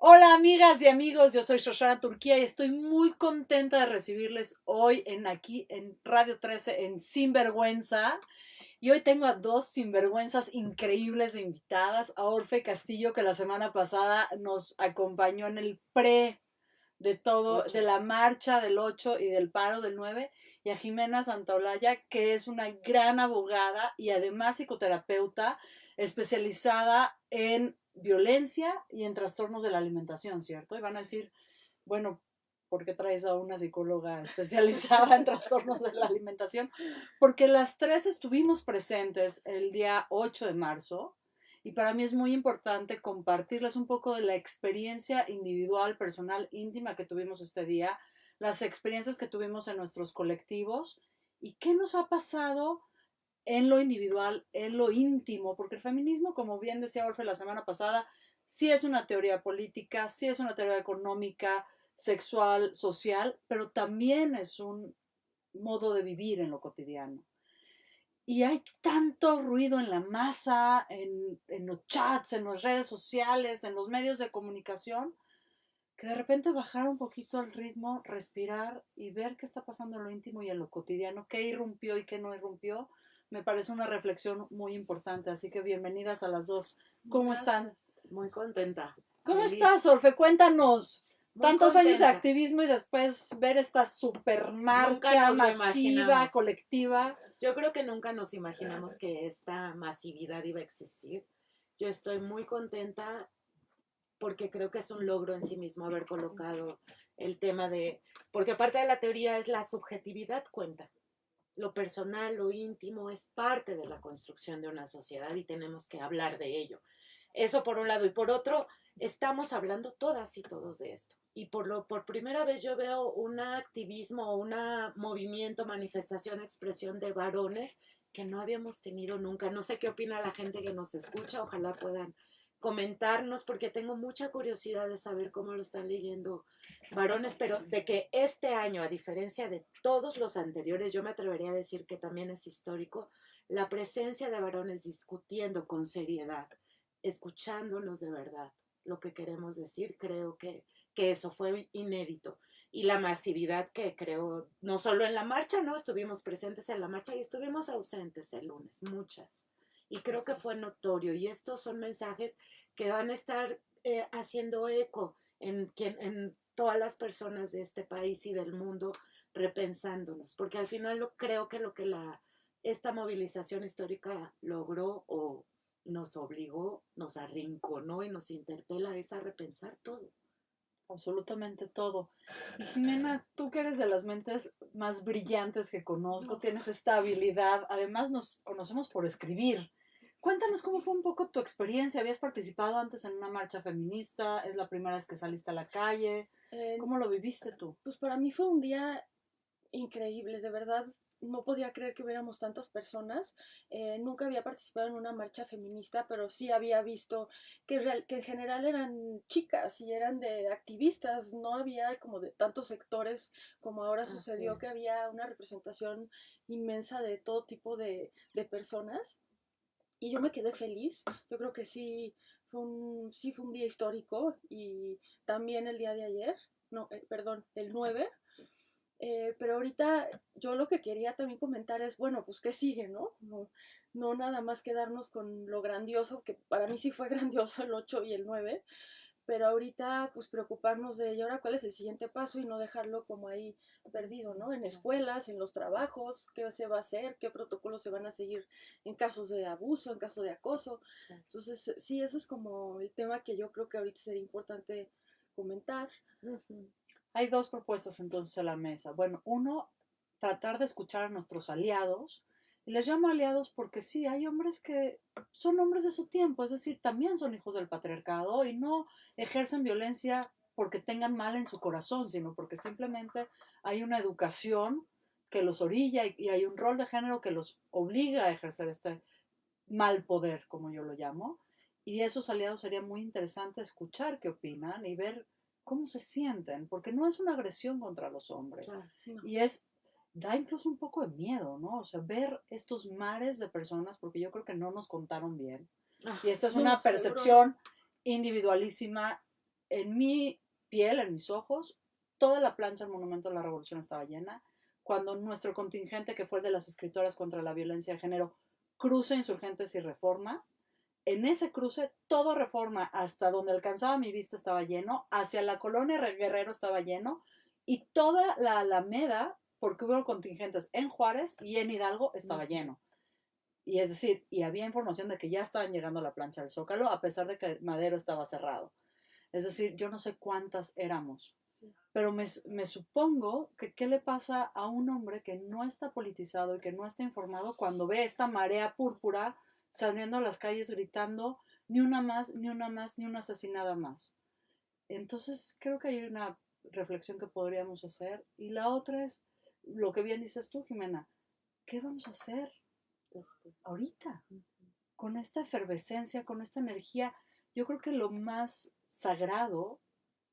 Hola amigas y amigos, yo soy Shoshana Turquía y estoy muy contenta de recibirles hoy aquí en Radio 13 en Sinvergüenza. Y hoy tengo a dos sinvergüenzas increíbles invitadas, a Orfe Castillo, que la semana pasada nos acompañó en el de todo, de la marcha del 8 y del paro del 9, y a Jimena Santaolalla, que es una gran abogada y además psicoterapeuta especializada en violencia y en trastornos de la alimentación, ¿cierto? Y van a decir, bueno, ¿por qué traes a una psicóloga especializada en trastornos de la alimentación? Porque las tres estuvimos presentes el día 8 de marzo y para mí es muy importante compartirles un poco de la experiencia individual, personal, íntima que tuvimos este día, las experiencias que tuvimos en nuestros colectivos y qué nos ha pasado en lo individual, en lo íntimo, porque el feminismo, como bien decía Orfe la semana pasada, sí es una teoría política, sí es una teoría económica, sexual, social, pero también es un modo de vivir en lo cotidiano. Y hay tanto ruido en la masa, en los chats, en las redes sociales, en los medios de comunicación, que de repente bajar un poquito el ritmo, respirar y ver qué está pasando en lo íntimo y en lo cotidiano, qué irrumpió y qué no irrumpió, me parece una reflexión muy importante. Así que bienvenidas a las dos. ¿Cómo Gracias. están? Muy contenta. ¿Cómo Feliz. estás, Orfe? Cuéntanos. Muy Tantos años de contenta. activismo y después ver esta super Nunca marcha nos lo masiva, imaginamos. colectiva. Yo creo que nunca nos imaginamos que esta masividad iba a existir. Yo estoy muy contenta porque creo que es un logro en sí mismo haber colocado el tema porque aparte de la teoría es la subjetividad cuenta. Lo personal, lo íntimo es parte de la construcción de una sociedad y tenemos que hablar de ello. Eso por un lado. Y por otro, estamos hablando todas y todos de esto. Y por primera vez yo veo un activismo, un movimiento, manifestación, expresión de varones que no habíamos tenido nunca. No sé qué opina la gente que nos escucha. Ojalá puedan comentarnos porque tengo mucha curiosidad de saber cómo lo están leyendo varones, pero de que este año, a diferencia de todos los anteriores, yo me atrevería a decir que también es histórico, la presencia de varones discutiendo con seriedad, escuchándonos de verdad lo que queremos decir, creo que eso fue inédito. Y la masividad que creo, no solo en la marcha, ¿no? Estuvimos presentes en la marcha y estuvimos ausentes el lunes, muchas. Y creo que fue notorio. Y estos son mensajes que van a estar haciendo eco en todas las personas de este país y del mundo repensándonos. Porque al final creo que lo que esta movilización histórica logró o nos obligó, nos arrinconó y nos interpela es a repensar todo. Absolutamente todo. Y Jimena, tú que eres de las mentes más brillantes que conozco, tienes esta habilidad, además nos conocemos por escribir. Cuéntanos cómo fue un poco tu experiencia. ¿Habías participado antes en una marcha feminista? ¿Es la primera vez que saliste a la calle? ¿Cómo lo viviste tú? Pues para mí fue un día increíble, de verdad. No podía creer que hubiéramos tantas personas. Nunca había participado en una marcha feminista, pero sí había visto que en general eran chicas y eran de activistas. No había como de tantos sectores como ahora sucedió, que había una representación inmensa de todo tipo de personas. Y yo me quedé feliz. Yo creo que sí fue un día histórico y también el día de ayer, no, perdón, el 9. Pero ahorita yo lo que quería también comentar es, bueno, pues qué sigue, ¿no? No nada más quedarnos con lo grandioso, que para mí sí fue grandioso el 8 y el 9, pero ahorita pues preocuparnos de ello, ahora cuál es el siguiente paso y no dejarlo como ahí perdido, ¿no? En escuelas, en los trabajos, qué se va a hacer, qué protocolos se van a seguir en casos de abuso, en caso de acoso. Entonces, sí, ese es como el tema que yo creo que ahorita sería importante comentar. Hay dos propuestas entonces a la mesa. Bueno, uno, tratar de escuchar a nuestros aliados. Y les llamo aliados porque sí, hay hombres que son hombres de su tiempo, es decir, también son hijos del patriarcado y no ejercen violencia porque tengan mal en su corazón, sino porque simplemente hay una educación que los orilla y hay un rol de género que los obliga a ejercer este mal poder, como yo lo llamo. Y esos aliados sería muy interesante escuchar qué opinan y ver cómo se sienten, porque no es una agresión contra los hombres. No. Y da incluso un poco de miedo, ¿no? O sea, ver estos mares de personas, porque yo creo que no nos contaron bien. Y esta es una percepción individualísima en mi piel, en mis ojos, toda la plancha del Monumento a la Revolución estaba llena. Cuando nuestro contingente, que fue el de las escritoras contra la violencia de género, cruza Insurgentes y Reforma, en ese cruce, toda Reforma, hasta donde alcanzaba mi vista, estaba lleno, hacia la colonia Guerrero estaba lleno, y toda la Alameda, porque hubo contingentes en Juárez y en Hidalgo, estaba lleno. Y es decir, y había información de que ya estaban llegando a la plancha del Zócalo, a pesar de que Madero estaba cerrado. Es decir, yo no sé cuántas éramos, pero me supongo que qué le pasa a un hombre que no está politizado y que no está informado cuando ve esta marea púrpura saliendo a las calles gritando ni una más, ni una más, ni una asesinada más. Entonces creo que hay una reflexión que podríamos hacer. Y la otra es lo que bien dices tú, Jimena. ¿Qué vamos a hacer ahorita? Con esta efervescencia, con esta energía. Yo creo que lo más sagrado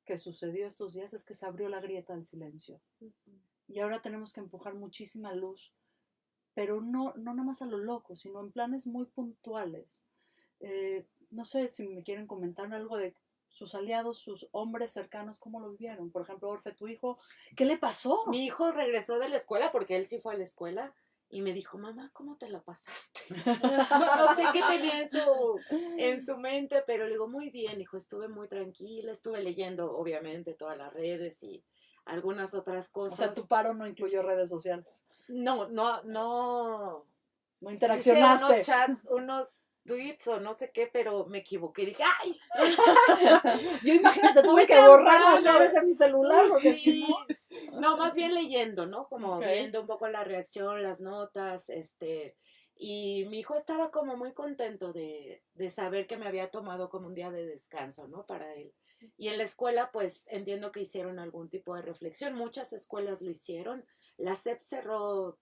que sucedió estos días es que se abrió la grieta del silencio. Y ahora tenemos que empujar muchísima luz, pero no nada más a lo loco, sino en planes muy puntuales. No sé si me quieren comentar algo de sus aliados, sus hombres cercanos, cómo lo vivieron. Por ejemplo, Orfe, tu hijo, ¿qué le pasó? Mi hijo regresó de la escuela, porque él sí fue a la escuela, y me dijo, mamá, ¿cómo te la pasaste? No sé qué tenía en su mente, pero le digo, muy bien, hijo, estuve muy tranquila, estuve leyendo, obviamente, todas las redes y algunas otras cosas. O sea, tu paro no incluyó redes sociales. No. No Hice interaccionaste. unos chats, unos tweets o no sé qué, pero me equivoqué. Dije, ¡ay! Yo imagínate, tuve Muy que borrar temprano. las redes de mi celular, porque Sí. si no... No, más bien leyendo, ¿no? Como Ok. viendo un poco la reacción, las notas, y mi hijo estaba como muy contento de saber que me había tomado como un día de descanso, ¿no? Para él. Y en la escuela, pues entiendo que hicieron algún tipo de reflexión. Muchas escuelas lo hicieron. La SEP cerró,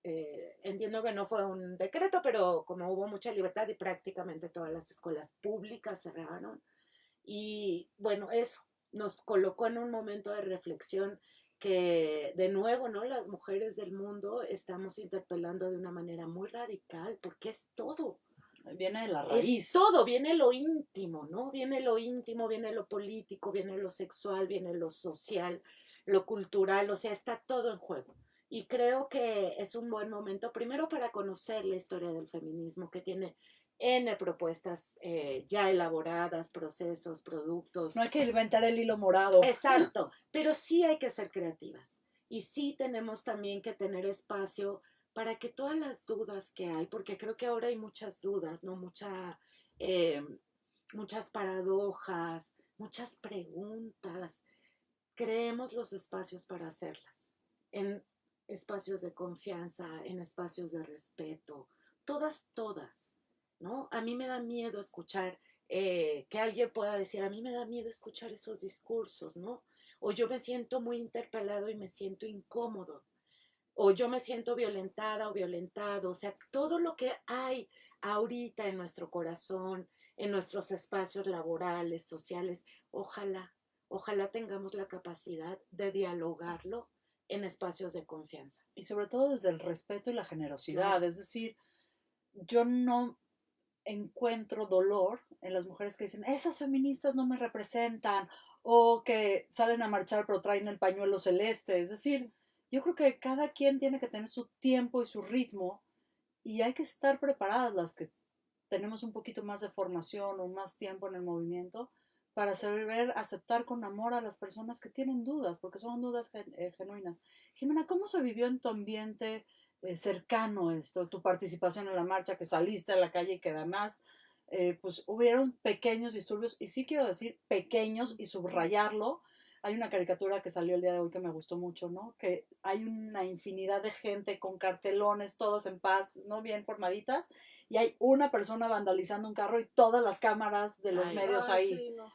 entiendo que no fue un decreto, pero como hubo mucha libertad y prácticamente todas las escuelas públicas cerraron. Y bueno, eso nos colocó en un momento de reflexión que de nuevo, ¿no? Las mujeres del mundo estamos interpelando de una manera muy radical porque es todo. Viene de la raíz. Es todo, viene lo íntimo, ¿no? Viene lo íntimo, viene lo político, viene lo sexual, viene lo social, lo cultural, o sea, está todo en juego. Y creo que es un buen momento, primero para conocer la historia del feminismo, que tiene N propuestas ya elaboradas, procesos, productos. No hay que inventar el hilo morado. Exacto, pero sí hay que ser creativas. Y sí tenemos también que tener espacio para que todas las dudas que hay, porque creo que ahora hay muchas dudas, ¿no? Muchas paradojas, muchas preguntas. Creemos los espacios para hacerlas, en espacios de confianza, en espacios de respeto, todas, ¿no? A mí me da miedo escuchar que alguien pueda decir, a mí me da miedo escuchar esos discursos, ¿no? O yo me siento muy interpelado y me siento incómodo, o yo me siento violentada o violentado, o sea, todo lo que hay ahorita en nuestro corazón, en nuestros espacios laborales, sociales, ojalá tengamos la capacidad de dialogarlo en espacios de confianza. Y sobre todo desde el respeto y la generosidad. Claro. Es decir, yo no encuentro dolor en las mujeres que dicen, esas feministas no me representan, o que salen a marchar pero traen el pañuelo celeste. Es decir, yo creo que cada quien tiene que tener su tiempo y su ritmo, y hay que estar preparadas las que tenemos un poquito más de formación o más tiempo en el movimiento para saber aceptar con amor a las personas que tienen dudas, porque son dudas genuinas. Jimena, ¿cómo se vivió en tu ambiente cercano esto, tu participación en la marcha, que saliste a la calle y que además pues hubieron pequeños disturbios, y sí quiero decir pequeños y subrayarlo? Hay una caricatura que salió el día de hoy que me gustó mucho, ¿no? Que hay una infinidad de gente con cartelones, todas en paz, ¿no? Bien formaditas, y hay una persona vandalizando un carro y todas las cámaras de los medios ahí. Sí, no.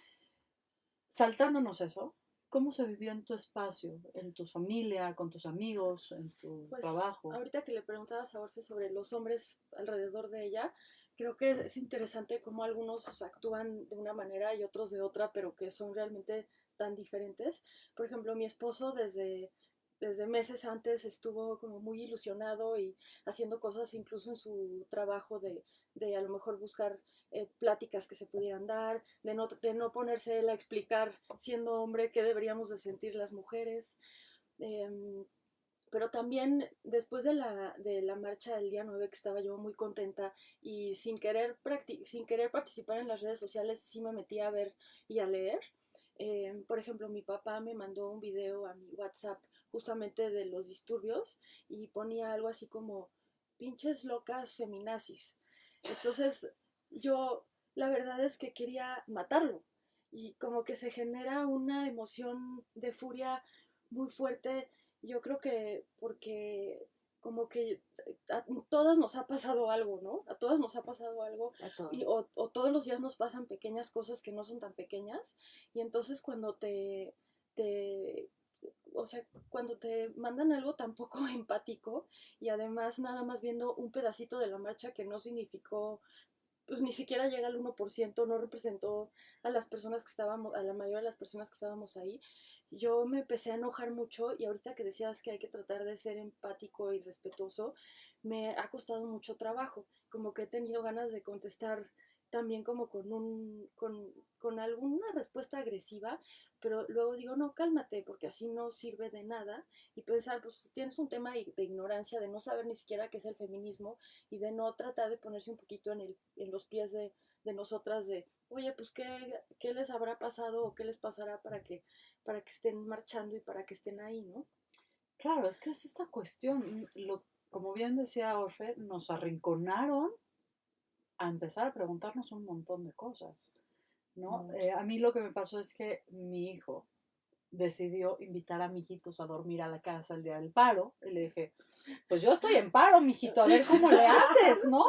Saltándonos eso, ¿cómo se vivió en tu espacio, en tu familia, con tus amigos, en tu Pues trabajo? ahorita que le preguntabas a Orfe sobre los hombres alrededor de ella, creo que es interesante cómo algunos actúan de una manera y otros de otra, pero que son realmente tan diferentes. Por ejemplo, mi esposo desde desde meses antes estuvo como muy ilusionado y haciendo cosas incluso en su trabajo de a lo mejor buscar pláticas que se pudieran dar, de no ponerse él a explicar siendo hombre qué deberíamos de sentir las mujeres. Pero también después de la marcha del día 9 que estaba yo muy contenta y sin querer participar en las redes sociales, sí me metí a ver y a leer. Por ejemplo, mi papá me mandó un video a mi WhatsApp justamente de los disturbios y ponía algo así como pinches locas feminazis. Entonces yo la verdad es que quería matarlo y como que se genera una emoción de furia muy fuerte. Yo creo que porque como que a todas nos ha pasado algo, ¿no? A todas nos ha pasado algo A todos. o todos los días nos pasan pequeñas cosas que no son tan pequeñas y entonces cuando o sea, cuando te mandan algo tan poco empático y además nada más viendo un pedacito de la marcha que no significó, pues ni siquiera llega al 1%, no representó a las personas que estábamos, a la mayoría de las personas que estábamos ahí, yo me empecé a enojar mucho y ahorita que decías que hay que tratar de ser empático y respetuoso, me ha costado mucho trabajo, como que he tenido ganas de contestar también como con alguna respuesta agresiva, pero luego digo, no, cálmate, porque así no sirve de nada, y pensar, pues tienes un tema de ignorancia, de no saber ni siquiera qué es el feminismo, y de no tratar de ponerse un poquito en los pies de nosotras, de, oye, pues ¿qué les habrá pasado o qué les pasará para que estén marchando y para que estén ahí, ¿no? Claro, es que es esta cuestión, como bien decía Orfe, nos arrinconaron a empezar a preguntarnos un montón de cosas, ¿no? A mí lo que me pasó es que mi hijo decidió invitar a mijitos a dormir a la casa el día del paro, y le dije, pues yo estoy en paro, mijito, a ver cómo le haces, ¿no?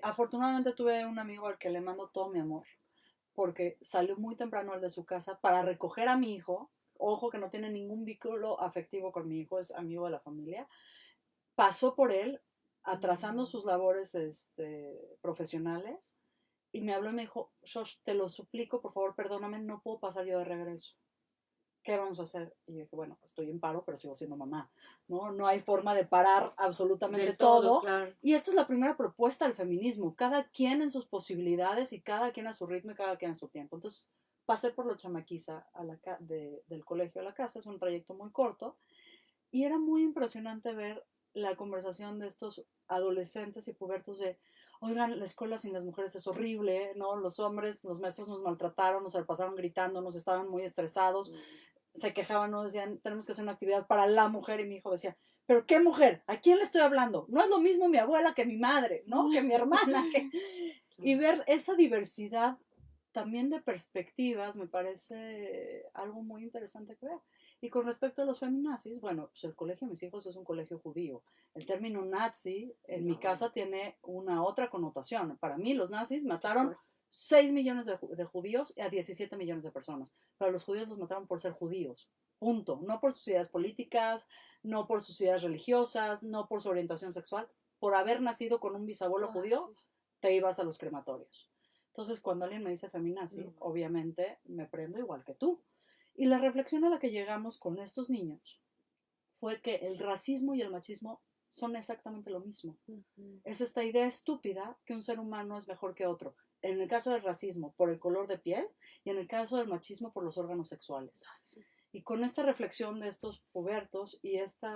Afortunadamente tuve un amigo al que le mando todo mi amor, porque salió muy temprano él de su casa para recoger a mi hijo. Ojo que no tiene ningún vínculo afectivo con mi hijo, es amigo de la familia. Pasó por él, atrasando sus labores profesionales, y me habló y me dijo, Josh, te lo suplico, por favor, perdóname, no puedo pasar yo de regreso. ¿Qué vamos a hacer? Y yo dije, bueno, estoy en paro, pero sigo siendo mamá, ¿no? No hay forma de parar absolutamente Del todo. claro. Y esta es la primera propuesta del feminismo, cada quien en sus posibilidades y cada quien a su ritmo y cada quien a su tiempo. Entonces, pasé por la chamaquiza del colegio a la casa, es un trayecto muy corto, y era muy impresionante ver la conversación de estos adolescentes y pubertos de, oigan, la escuela sin las mujeres es horrible, ¿no? Los hombres, los maestros nos maltrataron, nos pasaron gritando, nos estaban muy estresados, se quejaban, nos decían, tenemos que hacer una actividad para la mujer, y mi hijo decía, ¿pero qué mujer? ¿A quién le estoy hablando? No es lo mismo mi abuela que mi madre, ¿no? Que mi hermana. Y ver esa diversidad también de perspectivas me parece algo muy interesante que ver. Y con respecto a los feminazis, bueno, pues el colegio de mis hijos es un colegio judío. El término nazi en mi casa tiene una otra connotación. Para mí los nazis mataron 6 millones de judíos y a 17 millones de personas. Pero los judíos los mataron por ser judíos. Punto. No por sus ideas políticas, no por sus ideas religiosas, no por su orientación sexual. Por haber nacido con un bisabuelo judío, Sí. te ibas a los crematorios. Entonces, cuando alguien me dice feminazi, obviamente me prendo igual que tú. Y la reflexión a la que llegamos con estos niños fue que el racismo y el machismo son exactamente lo mismo. Es esta idea estúpida que un ser humano es mejor que otro. En el caso del racismo, por el color de piel, y en el caso del machismo, por los órganos sexuales. Y con esta reflexión de estos pubertos y este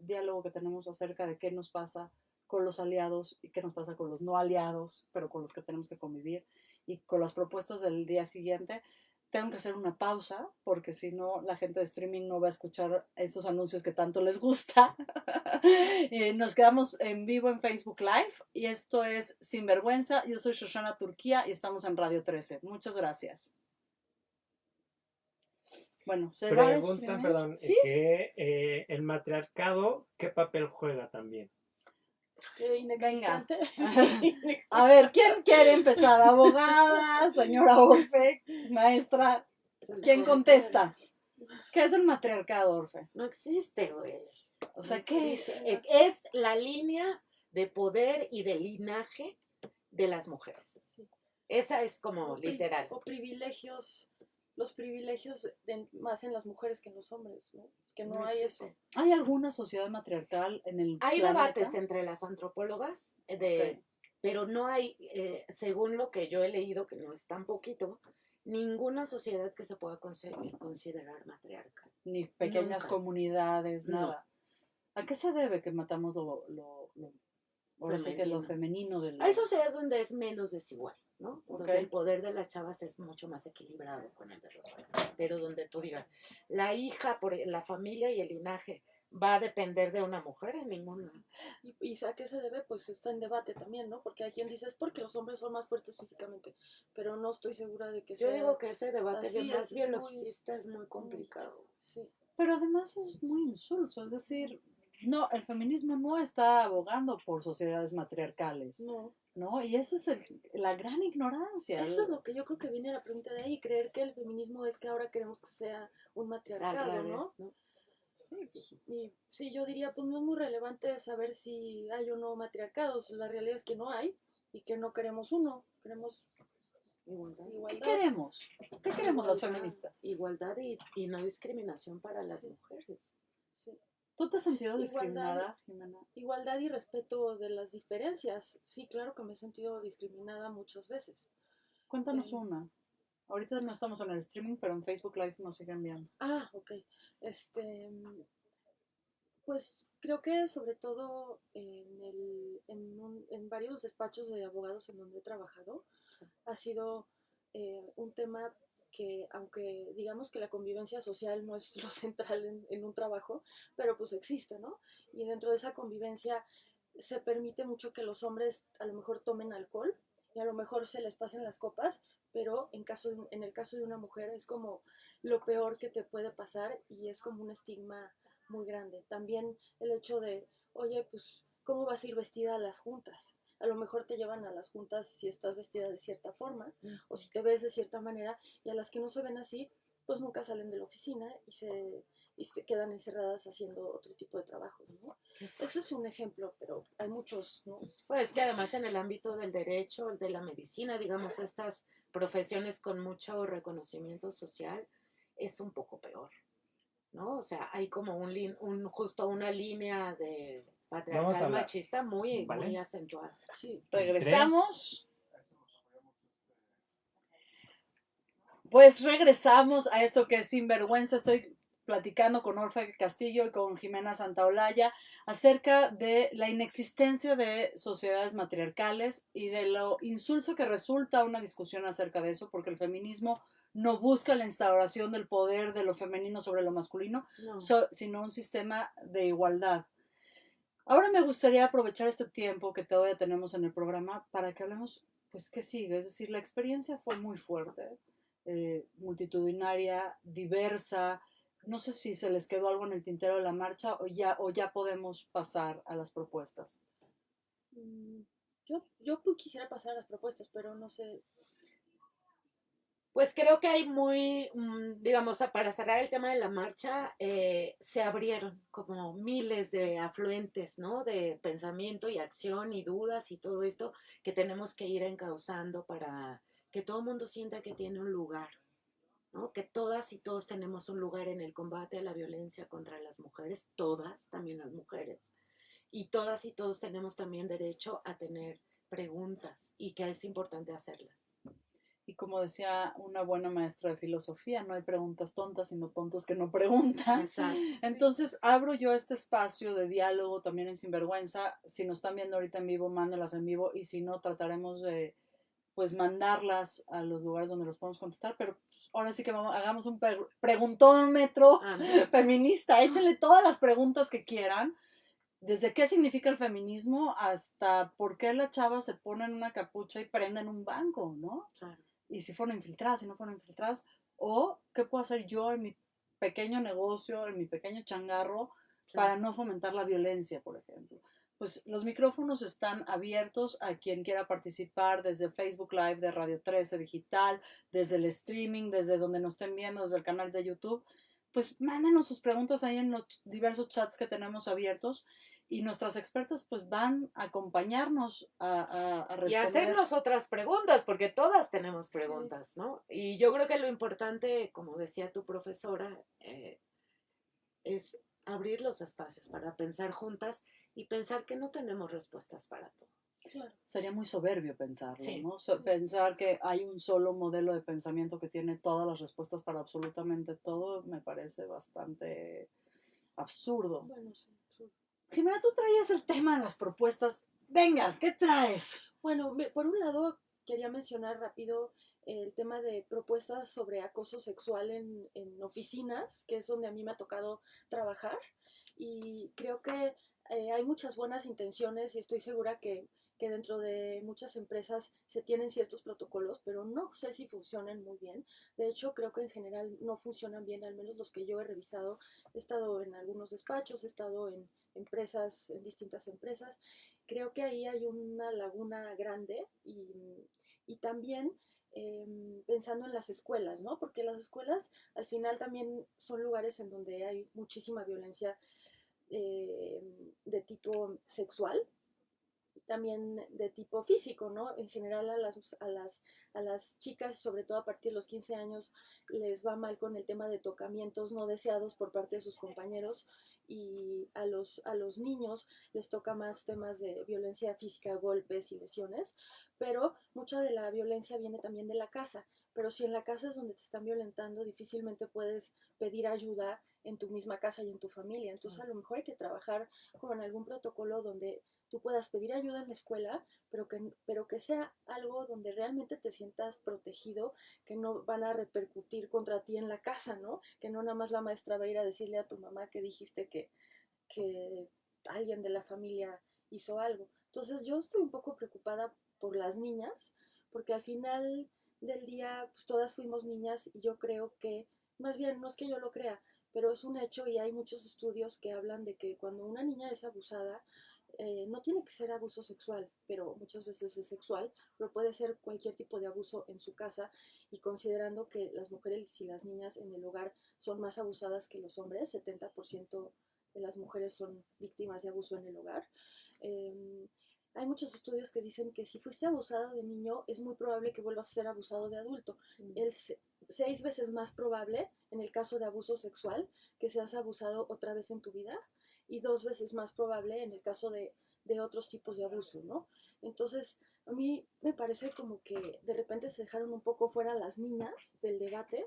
diálogo que tenemos acerca de qué nos pasa con los aliados y qué nos pasa con los no aliados, pero con los que tenemos que convivir, y con las propuestas del día siguiente, tengo que hacer una pausa porque si no la gente de streaming no va a escuchar estos anuncios que tanto les gusta. Nos quedamos en vivo en Facebook Live y esto es Sinvergüenza. Yo soy Shoshana Turquía y estamos en Radio 13. Muchas gracias. Bueno, se va el Pregunta, streaming. perdón, ¿Sí? que el matriarcado, ¿qué papel juega también? Inexistente. Venga. Sí. A ver, ¿quién quiere empezar? ¿Abogada? ¿Señora Orfe? ¿Maestra? ¿Quién contesta? ¿Qué es el matriarcado, Orfe? No existe, güey. O sea, No ¿qué existe. es? Es la línea de poder y de linaje de las mujeres. Sí. Esa es como literal. O privilegios los privilegios más en las mujeres que en los hombres, ¿no? Que no No hay eso. existe. ¿Hay alguna sociedad matriarcal en el Hay planeta? debates entre las antropólogas, Ok. pero no hay, según lo que yo he leído, que no es tan poquito, ninguna sociedad que se pueda considerar matriarcal. Ni pequeñas Nunca. comunidades, No. nada. ¿A qué se debe que matamos ahora sí que lo femenino de Hay sociedades donde es menos desigual, ¿no? Ok. Donde el poder de las chavas es mucho más equilibrado con el de los varones. Pero donde tú digas, la hija, la familia y el linaje va a depender de una mujer en ninguna. Y a qué se debe, pues está en debate también, ¿no? Porque hay quien dice es porque los hombres son más fuertes físicamente, pero no estoy segura de que Yo sea digo que ese debate así, más es biologicista es muy complicado. sí. Pero además es muy insulso, es decir, no, el feminismo no está abogando por sociedades matriarcales, No, ¿no? Y esa es la gran ignorancia. eso es lo que yo creo que viene la pregunta de ahí, creer que el feminismo es que ahora queremos que sea un Al matriarcado, revés, ¿no? ¿no? Sí, pues, Y sí, yo diría, pues no es muy relevante saber si hay o no matriarcados, la realidad es que no hay y que no queremos uno, queremos Igualdad. ¿qué igualdad. queremos? ¿Qué queremos las Igualdad, feministas? Igualdad y no discriminación para las Sí. mujeres. Sí. ¿Tú te has sentido Igualdad. discriminada, Jimena? Igualdad y respeto de las diferencias. Sí, claro que me he sentido discriminada muchas veces. Cuéntanos Eh, una. Ahorita no estamos en el streaming, pero en Facebook Live nos siguen viendo. Ok. Este, pues creo que sobre todo en varios despachos de abogados en donde he trabajado, ha sido un tema que, aunque digamos que la convivencia social no es lo central en un trabajo, pero pues existe, ¿no? Y dentro de esa convivencia se permite mucho que los hombres a lo mejor tomen alcohol y a lo mejor se les pasen las copas, pero en el caso de una mujer es como lo peor que te puede pasar y es como un estigma muy grande. También el hecho de, oye, pues, ¿cómo vas a ir vestida a las juntas? A lo mejor te llevan a las juntas si estás vestida de cierta forma o si te ves de cierta manera, y a las que no se ven así, pues nunca salen de la oficina y se quedan encerradas haciendo otro tipo de trabajos, ¿no? Ese es un ejemplo, pero hay muchos, ¿no? Pues que además en el ámbito del derecho, el de la medicina, digamos, estas profesiones con mucho reconocimiento social, es un poco peor, ¿no? O sea, hay como justo una línea de Vamos a patriarcal hablar. machista muy, ¿Vale? muy acentuada. Sí. Regresamos. Pues regresamos a esto que es Sinvergüenza. Estoy platicando con Orfe Castillo y con Jimena Santaolalla acerca de la inexistencia de sociedades matriarcales y de lo insulso que resulta una discusión acerca de eso, porque el feminismo no busca la instauración del poder de lo femenino sobre lo masculino, No. sino un sistema de igualdad. Ahora me gustaría aprovechar este tiempo que todavía tenemos en el programa para que hablemos, pues, qué sigue. Es decir, la experiencia fue muy fuerte, multitudinaria, diversa. No sé si se les quedó algo en el tintero de la marcha o ya podemos pasar a las propuestas. Yo pues quisiera pasar a las propuestas, pero no sé. Pues creo que hay digamos, para cerrar el tema de la marcha, se abrieron como miles de afluentes, ¿no? De pensamiento y acción y dudas y todo esto que tenemos que ir encauzando para que todo el mundo sienta que tiene un lugar, ¿no? Que todas y todos tenemos un lugar en el combate a la violencia contra las mujeres, todas, también las mujeres. Y todas y todos tenemos también derecho a tener preguntas y que es importante hacerlas. Y como decía una buena maestra de filosofía, no hay preguntas tontas, sino tontos que no preguntan. Exacto. Entonces abro yo este espacio de diálogo también en Sinvergüenza. Si nos están viendo ahorita en vivo, mándenlas en vivo, y si no, trataremos de pues mandarlas a los lugares donde los podemos contestar, pero pues, ahora sí que hagamos un preguntómetro feminista. Échenle todas las preguntas que quieran, desde qué significa el feminismo hasta por qué las chavas se ponen una capucha y prenden un banco, ¿no? Claro. Y si fueron infiltradas, si no fueron infiltradas, o qué puedo hacer yo en mi pequeño negocio, en mi pequeño changarro, para no fomentar la violencia, por ejemplo. Pues los micrófonos están abiertos a quien quiera participar desde Facebook Live de Radio 13 Digital, desde el streaming, desde donde nos estén viendo, desde el canal de YouTube. Pues mándenos sus preguntas ahí en los diversos chats que tenemos abiertos. y nuestras expertas pues van a acompañarnos a Y responder. hacernos otras preguntas, porque todas tenemos preguntas, ¿no? Y yo creo que lo importante, como decía tu profesora, es abrir los espacios para pensar juntas y pensar que no tenemos respuestas para todo. Claro. Sería muy soberbio pensarlo, Sí. ¿no? Pensar que hay un solo modelo de pensamiento que tiene todas las respuestas para absolutamente todo me parece bastante absurdo. Bueno, sí. Jimena, tú traías el tema de las propuestas. Venga, ¿qué traes? Bueno, por un lado quería mencionar rápido el tema de propuestas sobre acoso sexual en oficinas, que es donde a mí me ha tocado trabajar. Y creo que hay muchas buenas intenciones y estoy segura que dentro de muchas empresas se tienen ciertos protocolos, pero no sé si funcionan muy bien. De hecho, creo que en general no funcionan bien, al menos los que yo he revisado. He estado en algunos despachos, he estado en empresas, en distintas empresas. Creo que ahí hay una laguna grande y también pensando en las escuelas, ¿no? Porque las escuelas al final también son lugares en donde hay muchísima violencia de tipo sexual, también de tipo físico, ¿no? En general a las chicas, sobre todo a partir de los 15 años, les va mal con el tema de tocamientos no deseados por parte de sus compañeros y a los niños les toca más temas de violencia física, golpes y lesiones, pero mucha de la violencia viene también de la casa. Pero si en la casa es donde te están violentando, difícilmente puedes pedir ayuda en tu misma casa y en tu familia. Entonces a lo mejor hay que trabajar con algún protocolo donde tú puedas pedir ayuda en la escuela, pero que sea algo donde realmente te sientas protegido, que no van a repercutir contra ti en la casa, ¿no? Que no nada más la maestra va a ir a decirle a tu mamá que dijiste que alguien de la familia hizo algo. Entonces yo estoy un poco preocupada por las niñas, porque al final del día pues todas fuimos niñas y yo creo que, más bien no es que yo lo crea, pero es un hecho y hay muchos estudios que hablan de que cuando una niña es abusada, no tiene que ser abuso sexual, pero muchas veces es sexual, pero puede ser cualquier tipo de abuso en su casa y considerando que las mujeres y las niñas en el hogar son más abusadas que los hombres, 70% de las mujeres son víctimas de abuso en el hogar. Hay muchos estudios que dicen que si fuiste abusado de niño es muy probable que vuelvas a ser abusado de adulto. Es 6 veces más probable en el caso de abuso sexual que seas abusado otra vez en tu vida y 2 veces más probable en el caso de otros tipos de abuso, ¿no? Entonces, a mí me parece como que de repente se dejaron un poco fuera las niñas del debate.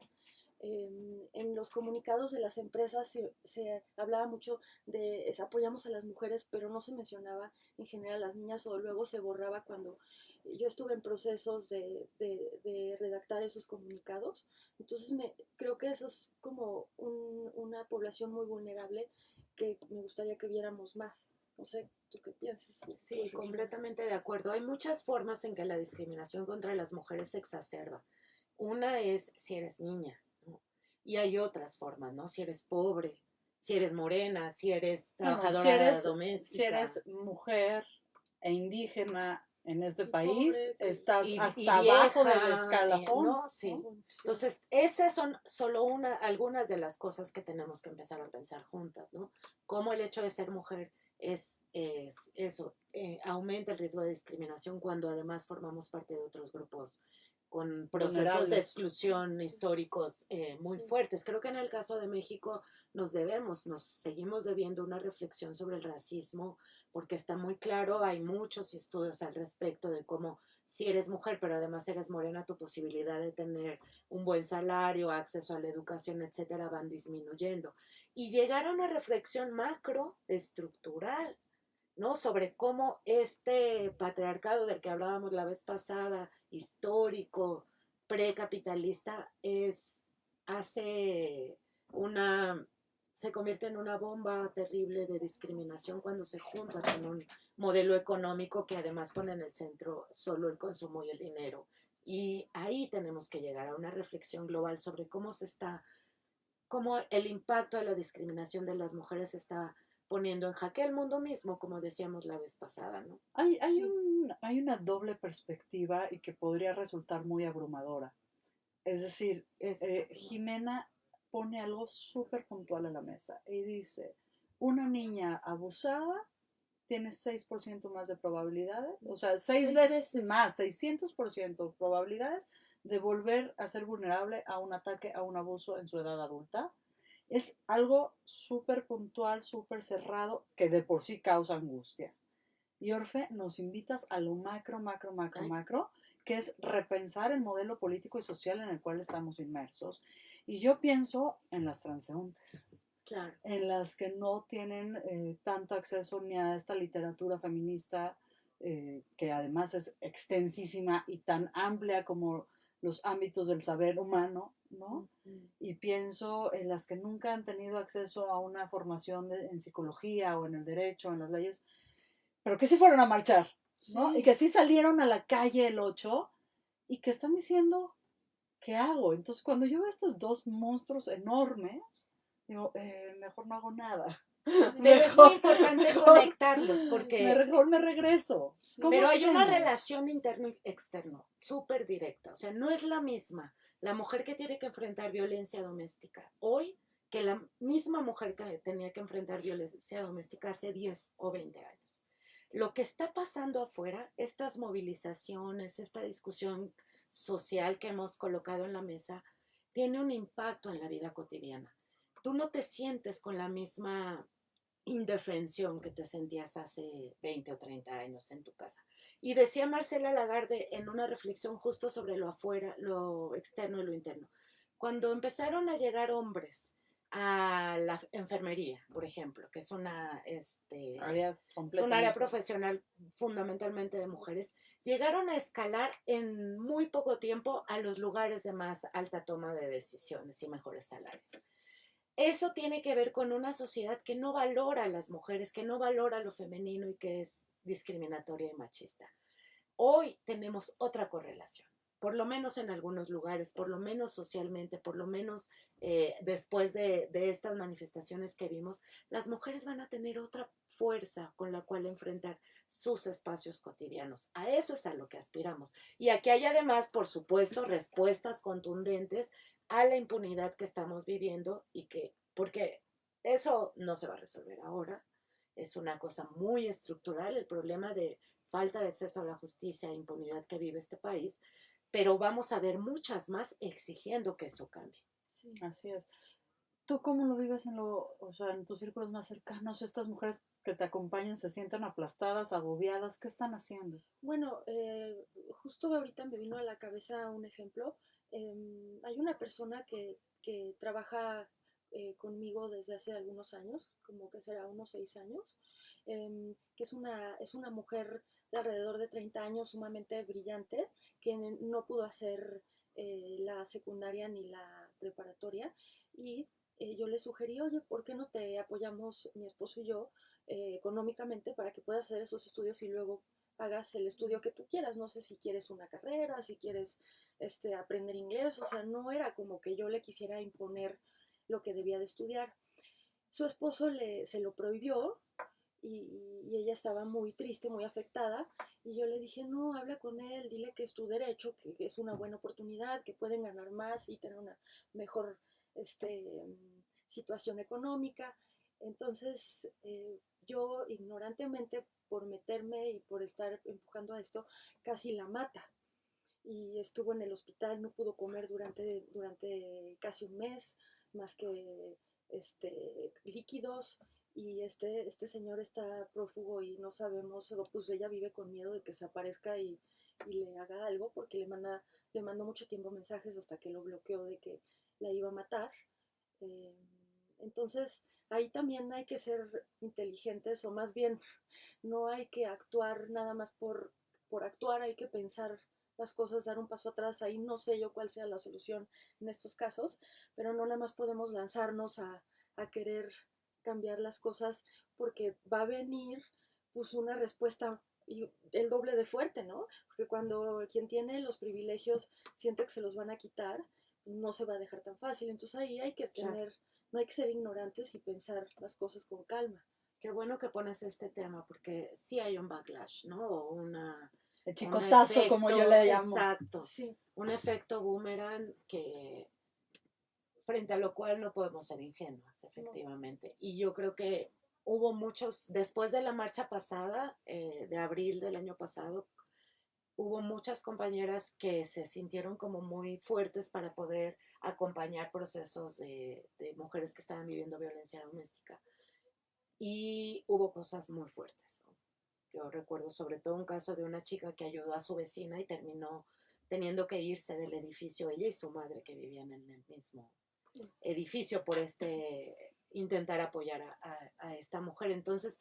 En los comunicados de las empresas se hablaba mucho de apoyamos a las mujeres, pero no se mencionaba en general a las niñas o luego se borraba cuando yo estuve en procesos de redactar esos comunicados. Entonces creo que eso es como una población muy vulnerable que me gustaría que viéramos más. No sé, ¿tú qué piensas? Sí, completamente de acuerdo. Hay muchas formas en que la discriminación contra las mujeres se exacerba. Una es si eres niña, ¿no? Y hay otras formas, ¿no? Si eres pobre, si eres morena, si eres trabajadora doméstica. Si eres mujer e indígena en este Y país, pobre, estás y hasta vieja, abajo del escalafón. ¿no? Sí. ¿no? Sí. Entonces, esas son solo algunas de las cosas que tenemos que empezar a pensar juntas, ¿no? Cómo el hecho de ser mujer es eso, aumenta el riesgo de discriminación cuando además formamos parte de otros grupos con procesos de Vulnerables. exclusión históricos muy Sí. fuertes. Creo que en el caso de México nos seguimos debiendo una reflexión sobre el racismo, porque está muy claro, hay muchos estudios al respecto de cómo si eres mujer, pero además eres morena, tu posibilidad de tener un buen salario, acceso a la educación, etcétera, van disminuyendo. Y llegar a una reflexión macro, estructural, ¿no? Sobre cómo este patriarcado del que hablábamos la vez pasada, histórico, precapitalista, hace una, se convierte en una bomba terrible de discriminación cuando se junta con un modelo económico que además pone en el centro solo el consumo y el dinero. Y ahí tenemos que llegar a una reflexión global sobre cómo el impacto de la discriminación de las mujeres está poniendo en jaque el mundo mismo, como decíamos la vez pasada, ¿no? Hay una doble perspectiva y que podría resultar muy abrumadora. Es decir, Jimena pone algo súper puntual en la mesa y dice, una niña abusada tienes 6% más de probabilidades, o sea, 6 6 veces veces. más, 600% probabilidades de volver a ser vulnerable a un ataque, a un abuso en su edad adulta. Es algo súper puntual, súper cerrado, que de por sí causa angustia. Y Orfe, nos invitas a lo macro, macro, macro, Ay. macro, que es repensar el modelo político y social en el cual estamos inmersos. Y yo pienso en las transeúntes, Claro. en las que no tienen tanto acceso ni a esta literatura feminista, que además es extensísima y tan amplia como los ámbitos del saber humano, ¿no? Y pienso en las que nunca han tenido acceso a una formación en psicología o en el derecho, en las leyes, pero que sí fueron a marchar, ¿no? Sí. Y que sí salieron a la calle el 8 y que están diciendo, ¿qué hago? Entonces, cuando yo veo estos dos monstruos enormes, digo, mejor no hago nada. Pero es muy importante conectarlos porque... Mejor me regreso. Sí. ¿Cómo Pero hay una hacemos? relación interno y externo súper directa. O sea, no es la misma la mujer que tiene que enfrentar violencia doméstica hoy que la misma mujer que tenía que enfrentar violencia doméstica hace 10 o 20 años. Lo que está pasando afuera, estas movilizaciones, esta discusión social que hemos colocado en la mesa, tiene un impacto en la vida cotidiana. Tú no te sientes con la misma indefensión que te sentías hace 20 o 30 años en tu casa. Y decía Marcela Lagarde en una reflexión justo sobre lo afuera, lo externo y lo interno. Cuando empezaron a llegar hombres a la enfermería, por ejemplo, que es un área profesional fundamentalmente de mujeres, llegaron a escalar en muy poco tiempo a los lugares de más alta toma de decisiones y mejores salarios. Eso tiene que ver con una sociedad que no valora a las mujeres, que no valora lo femenino y que es discriminatoria y machista. Hoy tenemos otra correlación, por lo menos en algunos lugares, por lo menos socialmente, por lo menos después de estas manifestaciones que vimos, las mujeres van a tener otra fuerza con la cual enfrentar sus espacios cotidianos. A eso es a lo que aspiramos. Y aquí hay además, por supuesto, respuestas contundentes a la impunidad que estamos viviendo y que, porque eso no se va a resolver ahora, es una cosa muy estructural, el problema de falta de acceso a la justicia e impunidad que vive este país, pero vamos a ver muchas más exigiendo que eso cambie. Sí. Así es. ¿Tú cómo lo vives o sea, en tus círculos más cercanos? Estas mujeres que te acompañan se sienten aplastadas, agobiadas, ¿qué están haciendo? Bueno, justo ahorita me vino a la cabeza un ejemplo. Hay una persona que trabaja conmigo desde hace algunos años, como que será unos 6 años, que es una mujer de alrededor de 30 años, sumamente brillante, que no pudo hacer la secundaria ni la preparatoria. Y yo le sugerí, oye, ¿por qué no te apoyamos mi esposo y yo económicamente para que puedas hacer esos estudios y luego hagas el estudio que tú quieras? No sé si quieres una carrera, si quieres aprender inglés, o sea, no era como que yo le quisiera imponer lo que debía de estudiar. Su esposo se lo prohibió y ella estaba muy triste, muy afectada, y yo le dije, no, habla con él, dile que es tu derecho, que es una buena oportunidad, que pueden ganar más y tener una mejor situación económica. Entonces, yo ignorantemente, por meterme y por estar empujando a esto, casi la mata. Y estuvo en el hospital, no pudo comer durante casi un mes, más que líquidos. Y este señor está prófugo y no sabemos, pues ella vive con miedo de que se aparezca y le haga algo, porque le mandó mucho tiempo mensajes hasta que lo bloqueó de que la iba a matar. Eh, entonces, ahí también hay que ser inteligentes, o más bien no hay que actuar nada más por actuar, hay que pensar las cosas, dar un paso atrás. Ahí no sé yo cuál sea la solución en estos casos, pero no nada más podemos lanzarnos a querer cambiar las cosas, porque va a venir pues una respuesta y el doble de fuerte, ¿no? Porque cuando quien tiene los privilegios siente que se los van a quitar, no se va a dejar tan fácil. Entonces ahí hay que tener, no hay que ser ignorantes y pensar las cosas con calma. Qué bueno que pones este tema, porque sí hay un backlash, ¿no? O El chicotazo, efecto, como yo le llamo. Exacto. Sí. Un efecto boomerang que frente a lo cual no podemos ser ingenuas, efectivamente. No. Y yo creo que hubo muchos, después de la marcha pasada, de abril del año pasado, hubo muchas compañeras que se sintieron como muy fuertes para poder acompañar procesos de mujeres que estaban viviendo violencia doméstica. Y hubo cosas muy fuertes, ¿no? Yo recuerdo sobre todo un caso de una chica que ayudó a su vecina y terminó teniendo que irse del edificio, ella y su madre que vivían en el mismo edificio por intentar apoyar a esta mujer. Entonces,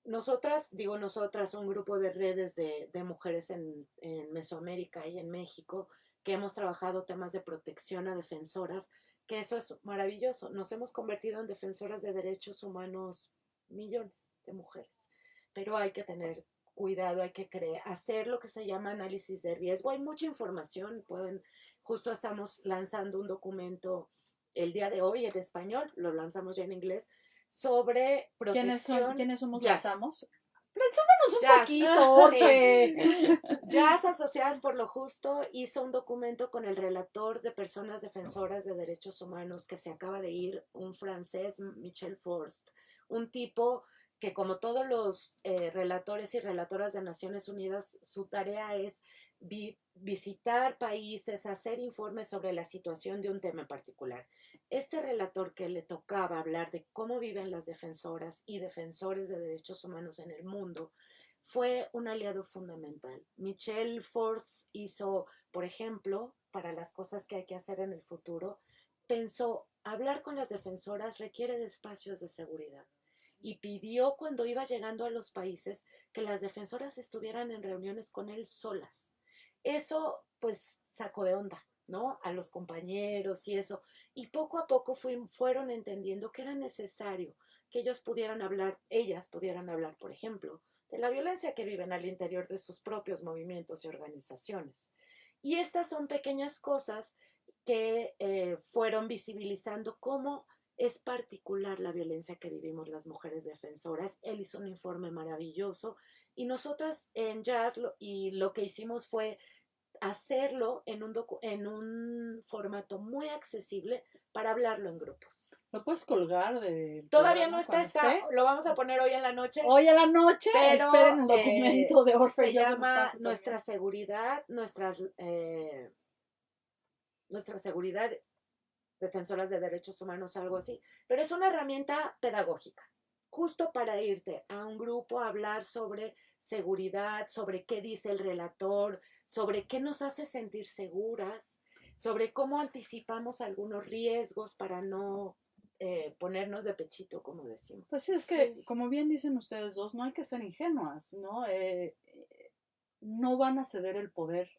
nosotras, digo nosotras, un grupo de redes de mujeres en Mesoamérica y en México, que hemos trabajado temas de protección a defensoras, que eso es maravilloso. Nos hemos convertido en defensoras de derechos humanos millones de mujeres, pero hay que tener cuidado, hay que hacer lo que se llama análisis de riesgo. Hay mucha información, justo estamos lanzando un documento el día de hoy en español, lo lanzamos ya en inglés, sobre protección. ¿Quiénes somos? Jazz. Lanzamos. Presúmenos un Jazz. poquito, Orfe. Jazz Asociadas por lo Justo hizo un documento con el relator de personas defensoras de derechos humanos que se acaba de ir, un francés, Michel Forst, un tipo que como todos los relatores y relatoras de Naciones Unidas, su tarea es visitar países, hacer informes sobre la situación de un tema en particular. Este relator que le tocaba hablar de cómo viven las defensoras y defensores de derechos humanos en el mundo, fue un aliado fundamental. Michel Forst hizo, por ejemplo, para las cosas que hay que hacer en el futuro, pensó, hablar con las defensoras requiere de espacios de seguridad. Y pidió cuando iba llegando a los países que las defensoras estuvieran en reuniones con él solas. Eso pues sacó de onda, ¿no? A los compañeros y eso. Y poco a poco fueron entendiendo que era necesario que ellas pudieran hablar, por ejemplo, de la violencia que viven al interior de sus propios movimientos y organizaciones. Y estas son pequeñas cosas que fueron visibilizando cómo es particular la violencia que vivimos las mujeres defensoras. Él hizo un informe maravilloso y nosotras en Jazz lo que hicimos fue hacerlo en un formato muy accesible para hablarlo en grupos. ¿Lo puedes colgar de Todavía no está, lo vamos a poner hoy en la noche. Hoy en la noche, pero esperen el documento de Orfe. Se llama Nuestra Seguridad, nuestra seguridad, defensoras de derechos humanos, algo así. Pero es una herramienta pedagógica, justo para irte a un grupo a hablar sobre seguridad, sobre qué dice el relator, sobre qué nos hace sentir seguras, sobre cómo anticipamos algunos riesgos para no ponernos de pechito, como decimos. Pues sí, es que, como bien dicen ustedes dos, no hay que ser ingenuas, ¿no? No van a ceder el poder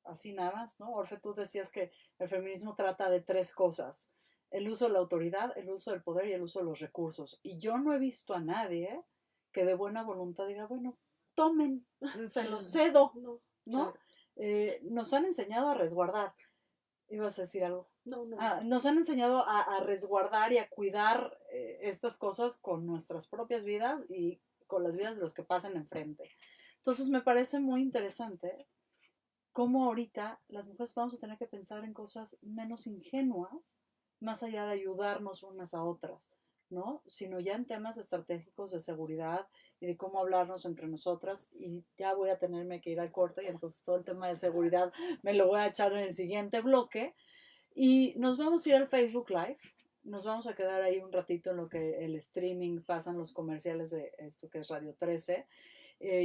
así nada más, ¿no? Orfe, tú decías que el feminismo trata de 3 cosas: el uso de la autoridad, el uso del poder y el uso de los recursos. Y yo no he visto a nadie que de buena voluntad diga, bueno, tomen, se los cedo, ¿no? Claro. Nos han enseñado a resguardar. ¿Ibas a decir algo? No. Nos han enseñado a resguardar y a cuidar estas cosas con nuestras propias vidas y con las vidas de los que pasan enfrente. Entonces me parece muy interesante cómo ahorita las mujeres vamos a tener que pensar en cosas menos ingenuas, más allá de ayudarnos unas a otras, ¿no? Sino ya en temas estratégicos de seguridad y de cómo hablarnos entre nosotras. Y ya voy a tenerme que ir al corte y entonces todo el tema de seguridad me lo voy a echar en el siguiente bloque. Y nos vamos a ir al Facebook Live. Nos vamos a quedar ahí un ratito en lo que el streaming pasan los comerciales de esto que es Radio 13.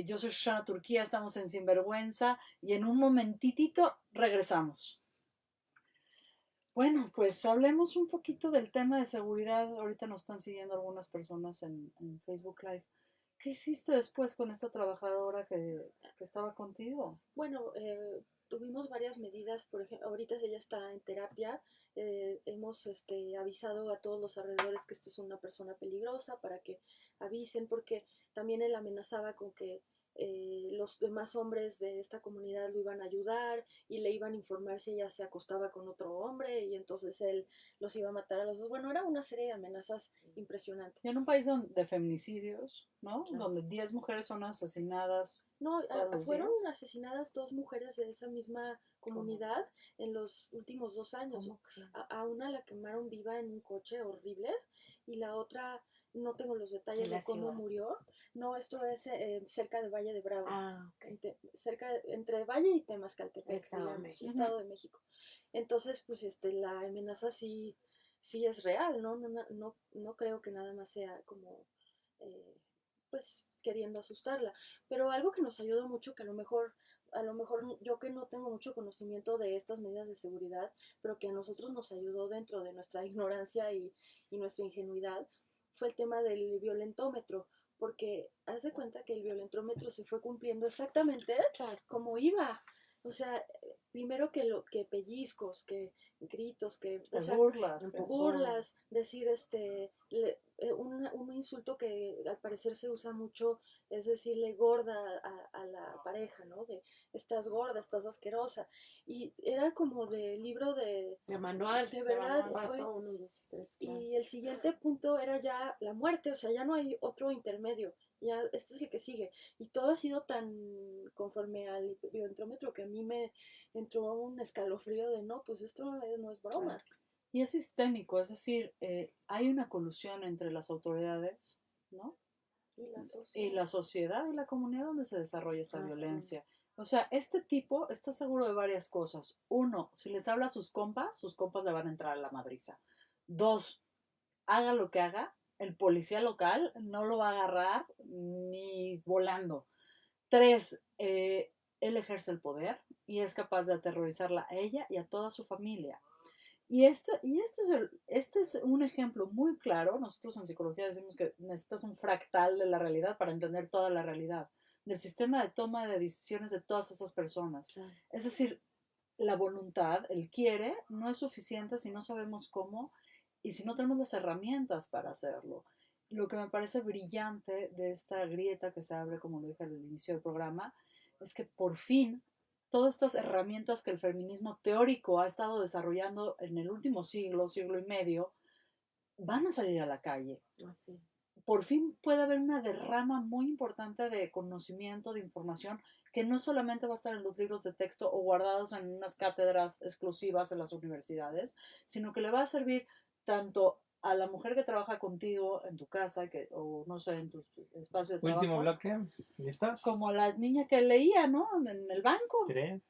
Yo soy Shoshana Turquía, estamos en Sinvergüenza y en un momentitito regresamos. Bueno, pues hablemos un poquito del tema de seguridad. Ahorita nos están siguiendo algunas personas en Facebook Live. ¿Qué hiciste después con esta trabajadora que estaba contigo? Bueno, tuvimos varias medidas. Por ejemplo, ahorita ella está en terapia. Hemos avisado a todos los alrededores que esta es una persona peligrosa para que avisen, porque también él amenazaba con que los demás hombres de esta comunidad lo iban a ayudar y le iban a informar si ella se acostaba con otro hombre y entonces él los iba a matar a los dos. Bueno, era una serie de amenazas impresionantes. Y en un país de feminicidios, ¿no? Claro. Donde 10 mujeres son asesinadas. No, fueron días. asesinadas 2 mujeres de esa misma comunidad en los últimos 2 años. A una la quemaron viva en un coche horrible y la otra no tengo los detalles En la de cómo ciudad. murió. No, esto es cerca de Valle de Bravo, Ok. entre Valle y Temascaltepec, Estado de digamos, México. Estado de México. Entonces, pues la amenaza sí, sí es real, ¿no? No creo que nada más sea como, eh, pues, queriendo asustarla. Pero algo que nos ayudó mucho, que a lo mejor yo que no tengo mucho conocimiento de estas medidas de seguridad, pero que a nosotros nos ayudó dentro de nuestra ignorancia y nuestra ingenuidad, fue el tema del violentómetro, porque haz de cuenta que el violentómetro se fue cumpliendo exactamente Claro. como iba. O sea, primero que pellizcos, que gritos, o sea, burlas. burlas, decir un insulto que al parecer se usa mucho es decirle gorda a la pareja, ¿no? De estás gorda, estás asquerosa. Y era como de libro De manual. de verdad, manual. fue. Paso 1, 2, 3, claro. Y el siguiente punto era ya la muerte, o sea, ya no hay otro intermedio, ya este es el que sigue. Y todo ha sido tan conforme al violentómetro que a mí me entró un escalofrío de no, pues esto no es broma. Claro. Y es sistémico, es decir, hay una colusión entre las autoridades, ¿no? Y la Y sociedad. la sociedad y la comunidad donde se desarrolla esta Ah, sí. violencia. O sea, este tipo está seguro de varias cosas. Uno, si les habla a sus compas le van a entrar a la madriza. Dos, haga lo que haga, el policía local no lo va a agarrar ni volando. Tres, él ejerce el poder y es capaz de aterrorizarla a ella y a toda su familia. Este es un ejemplo muy claro. Nosotros en psicología decimos que necesitas un fractal de la realidad para entender toda la realidad, del sistema de toma de decisiones de todas esas personas. Claro. Es decir, la voluntad, el quiere, no es suficiente si no sabemos cómo y si no tenemos las herramientas para hacerlo. Lo que me parece brillante de esta grieta que se abre, como lo dije al inicio del programa, es que por fin todas estas herramientas que el feminismo teórico ha estado desarrollando en el último siglo, siglo y medio, van a salir a la calle. Así. Por fin puede haber una derrama muy importante de conocimiento, de información, que no solamente va a estar en los libros de texto o guardados en unas cátedras exclusivas en las universidades, sino que le va a servir tanto a la mujer que trabaja contigo en tu casa, o no sé, en tu espacio de trabajo. Último bloque, ¿listos? Como a la niña que leía, ¿no? En el banco. 3.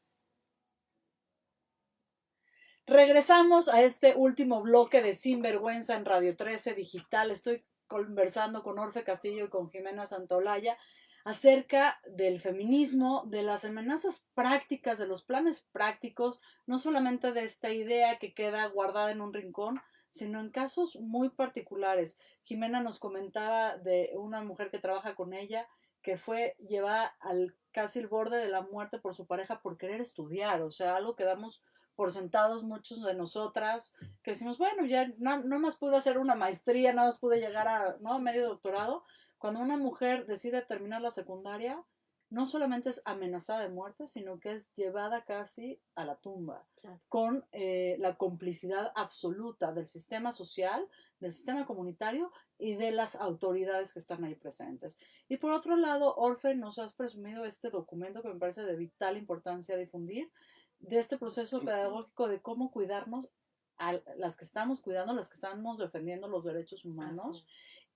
Regresamos a este último bloque de Sinvergüenza en Radio 13 Digital. Estoy conversando con Orfe Castillo y con Jimena Santaolalla acerca del feminismo, de las amenazas prácticas, de los planes prácticos, no solamente de esta idea que queda guardada en un rincón, sino en casos muy particulares. Jimena nos comentaba de una mujer que trabaja con ella que fue llevada al casi el borde de la muerte por su pareja por querer estudiar, o sea, algo que damos por sentados muchos de nosotras, que decimos, bueno, ya no más pude hacer una maestría, nada más pude llegar a medio doctorado. Cuando una mujer decide terminar la secundaria, no solamente es amenazada de muerte, sino que es llevada casi a la tumba, Claro. con la complicidad absoluta del sistema social, del sistema comunitario y de las autoridades que están ahí presentes. Y por otro lado, Orfe, nos has presumido este documento que me parece de vital importancia difundir, de este proceso pedagógico de cómo cuidarnos a las que estamos cuidando, las que estamos defendiendo los derechos humanos.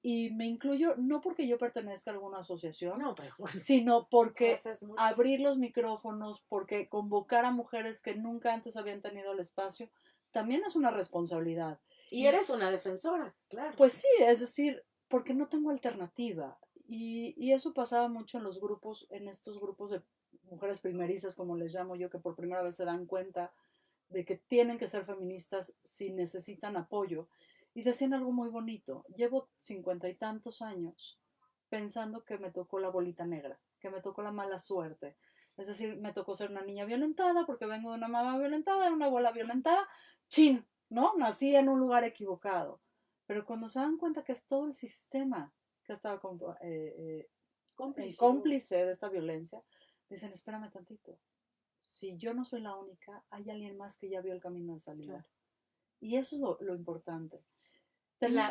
Y me incluyo no porque yo pertenezca a alguna asociación, no, pero bueno, sino porque mucho. abrir los micrófonos, porque convocar a mujeres que nunca antes habían tenido el espacio, también es una responsabilidad. Y eres una defensora, claro. Pues sí, es decir, porque no tengo alternativa. Y eso pasaba mucho en los grupos, en estos grupos de mujeres primerizas, como les llamo yo, que por primera vez se dan cuenta de que tienen que ser feministas si necesitan apoyo. Y decían algo muy bonito: llevo 50 y tantos años pensando que me tocó la bolita negra, que me tocó la mala suerte. Es decir, me tocó ser una niña violentada porque vengo de una mamá violentada, de una abuela violentada. ¡Chin! ¿No? Nací en un lugar equivocado. Pero cuando se dan cuenta que es todo el sistema que estaba cómplice de esta violencia, dicen, espérame tantito. Si yo no soy la única, hay alguien más que ya vio el camino de salida. Claro. Y eso es lo importante.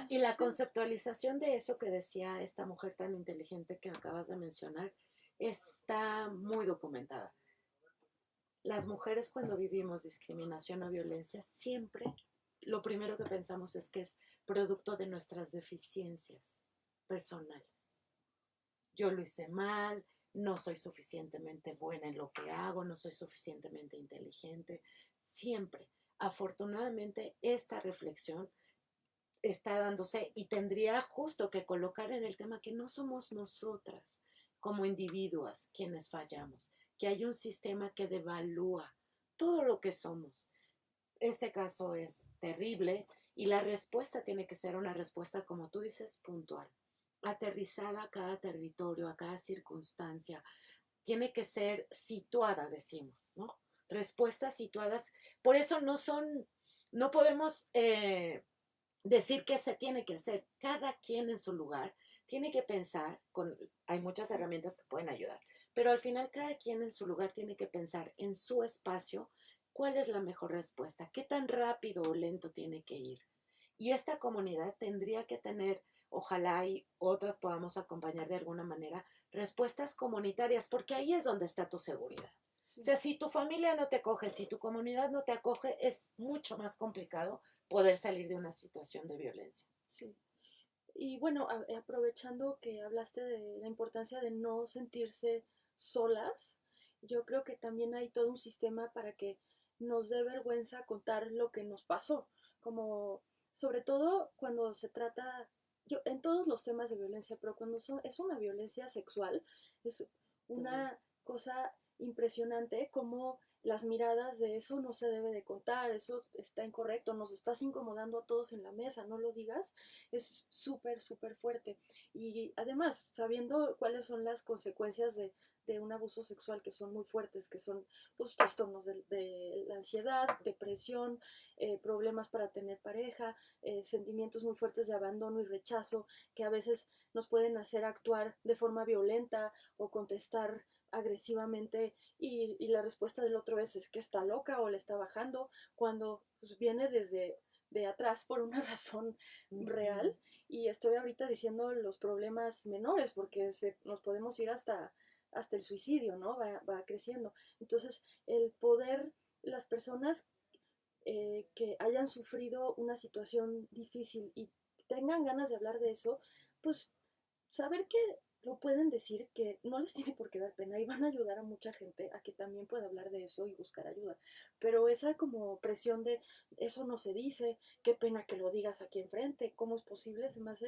Y la conceptualización de eso que decía esta mujer tan inteligente que acabas de mencionar está muy documentada. Las mujeres, cuando vivimos discriminación o violencia, siempre lo primero que pensamos es que es producto de nuestras deficiencias. personales. Yo lo hice mal, no soy suficientemente buena en lo que hago, no soy suficientemente inteligente. Siempre, afortunadamente, esta reflexión está dándose y tendría justo que colocar en el tema que no somos nosotras como individuas quienes fallamos, que hay un sistema que devalúa todo lo que somos. Este caso es terrible y la respuesta tiene que ser una respuesta, como tú dices, puntual, aterrizada a cada territorio, a cada circunstancia. Tiene que ser situada, decimos, ¿no? Respuestas situadas. Por eso no podemos decir qué se tiene que hacer. Cada quien en su lugar tiene que pensar, hay muchas herramientas que pueden ayudar, pero al final cada quien en su lugar tiene que pensar en su espacio cuál es la mejor respuesta, qué tan rápido o lento tiene que ir. Y esta comunidad tendría que tener, ojalá y otras podamos acompañar de alguna manera, respuestas comunitarias, porque ahí es donde está tu seguridad. Sí. O sea, si tu familia no te acoge, si tu comunidad no te acoge, es mucho más complicado poder salir de una situación de violencia. Sí. Y bueno, aprovechando que hablaste de la importancia de no sentirse solas, yo creo que también hay todo un sistema para que nos dé vergüenza contar lo que nos pasó, como sobre todo cuando se trata, yo en todos los temas de violencia, pero cuando es una violencia sexual, es una cosa impresionante como las miradas de eso no se debe de contar, eso está incorrecto, nos estás incomodando a todos en la mesa, no lo digas, es súper, súper fuerte. Y además, sabiendo cuáles son las consecuencias de un abuso sexual que son muy fuertes, que son pues, trastornos de la ansiedad, depresión, problemas para tener pareja, sentimientos muy fuertes de abandono y rechazo, que a veces nos pueden hacer actuar de forma violenta o contestar agresivamente y la respuesta del otro es que está loca o le está bajando cuando pues, viene desde de atrás por una razón real y estoy ahorita diciendo los problemas menores porque nos podemos ir hasta el suicidio, ¿no? Va creciendo. Entonces, el poder, las personas que hayan sufrido una situación difícil y tengan ganas de hablar de eso, pues saber que lo pueden decir, que no les tiene por qué dar pena y van a ayudar a mucha gente a que también pueda hablar de eso y buscar ayuda. Pero esa como presión de eso no se dice, qué pena que lo digas aquí enfrente, ¿cómo es posible? Se me hace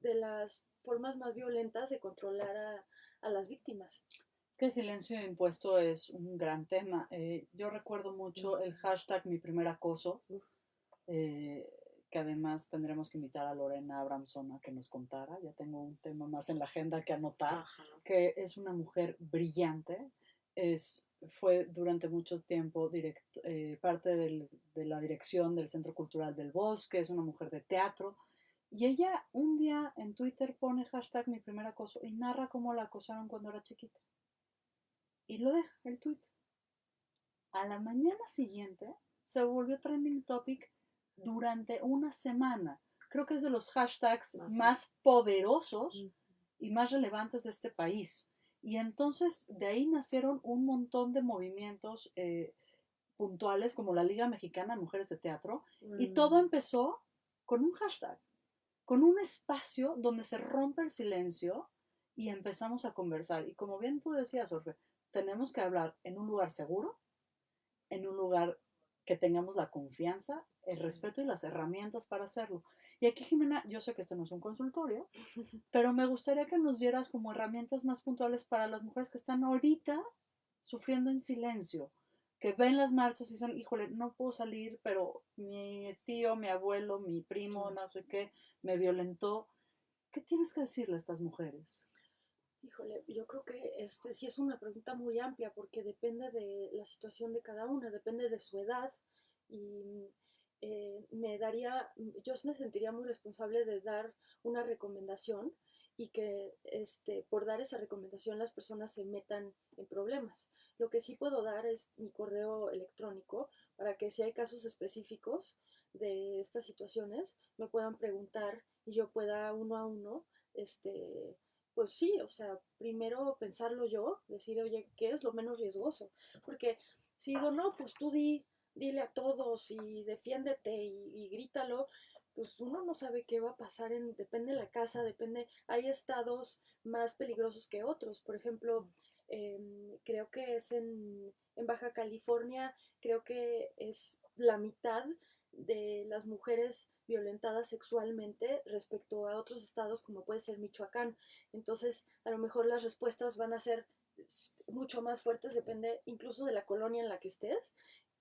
de las formas más violentas de controlar a las víctimas. Es que el silencio impuesto es un gran tema. Yo recuerdo mucho el hashtag mi primer acoso, que además tendremos que invitar a Lorena Abramson a que nos contara. Ya tengo un tema más en la agenda que anotar, Ajá. que es una mujer brillante. Fue durante mucho tiempo parte de la dirección del Centro Cultural del Bosque, es una mujer de teatro. Y ella un día en Twitter pone hashtag mi primer acoso y narra cómo la acosaron cuando era chiquita. Y lo deja, el tweet. A la mañana siguiente se volvió trending topic durante una semana. Creo que es de los hashtags más poderosos y más relevantes de este país. Y entonces de ahí nacieron un montón de movimientos puntuales como la Liga Mexicana de Mujeres de Teatro. Y todo empezó con un hashtag, con un espacio donde se rompe el silencio y empezamos a conversar. Y como bien tú decías, Orfe, tenemos que hablar en un lugar seguro, en un lugar que tengamos la confianza, el respeto y las herramientas para hacerlo. Y aquí, Jimena, yo sé que este no es un consultorio, pero me gustaría que nos dieras como herramientas más puntuales para las mujeres que están ahorita sufriendo en silencio, que ven las marchas y dicen, híjole, no puedo salir, pero mi tío, mi abuelo, mi primo, no sé qué, me violentó. ¿Qué tienes que decirle a estas mujeres? Híjole, yo creo que sí es una pregunta muy amplia porque depende de la situación de cada una, depende de su edad y yo me sentiría muy responsable de dar una recomendación y que por dar esa recomendación las personas se metan en problemas. Lo que sí puedo dar es mi correo electrónico para que si hay casos específicos de estas situaciones me puedan preguntar y yo pueda uno a uno pues sí, o sea, primero pensarlo yo, decir, oye, ¿qué es lo menos riesgoso? Porque si digo, no, pues tú dile a todos y defiéndete y grítalo, pues uno no sabe qué va a pasar, depende de la casa, hay estados más peligrosos que otros. Por ejemplo, creo que es en Baja California, creo que es la mitad de las mujeres violentadas sexualmente respecto a otros estados como puede ser Michoacán. Entonces, a lo mejor las respuestas van a ser mucho más fuertes, depende incluso de la colonia en la que estés,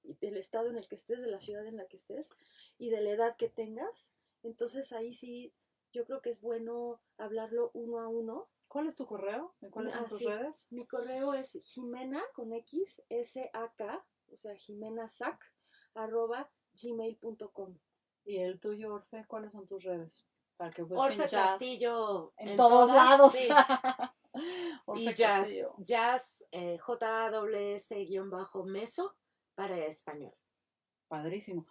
del estado en el que estés, de la ciudad en la que estés y de la edad que tengas. Entonces ahí sí, yo creo que es bueno hablarlo uno a uno. ¿Cuál es tu correo? ¿Y cuáles son tus Sí. redes? Mi correo es Jimena con X, S-A-K, o sea, jimenasac, @gmail.com. ¿Y el tuyo, Orfe? ¿Cuáles son tus redes? Para que busquen Orfe jazz Castillo en todos lados. sí. Orfe Y jazz, Castillo. JASS-meso para español. Padrísimo.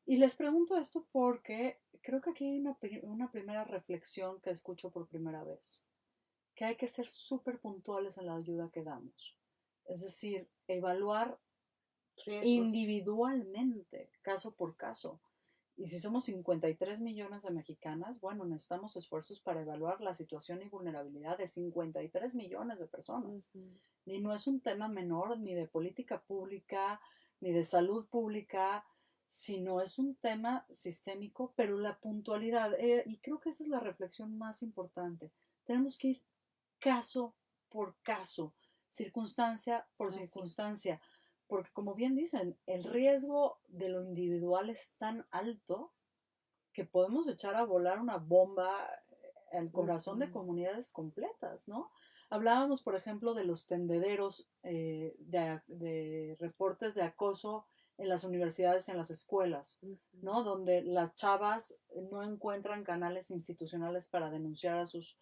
Y les pregunto esto porque creo que aquí hay una primera reflexión que escucho por primera vez, que hay que ser súper puntuales en la ayuda que damos. Es decir, evaluar Riesgos. individualmente, caso por caso. Y si somos 53 millones de mexicanas, bueno, necesitamos esfuerzos para evaluar la situación y vulnerabilidad de 53 millones de personas. Y no es un tema menor ni de política pública, ni de salud pública, sino es un tema sistémico, pero la puntualidad, y creo que esa es la reflexión más importante. Tenemos que ir caso por caso, circunstancia por circunstancia, porque como bien dicen, el riesgo de lo individual es tan alto que podemos echar a volar una bomba al corazón de comunidades completas, ¿no? Hablábamos, por ejemplo, de los tendederos de reportes de acoso en las universidades y en las escuelas, ¿no? Donde las chavas no encuentran canales institucionales para denunciar a sus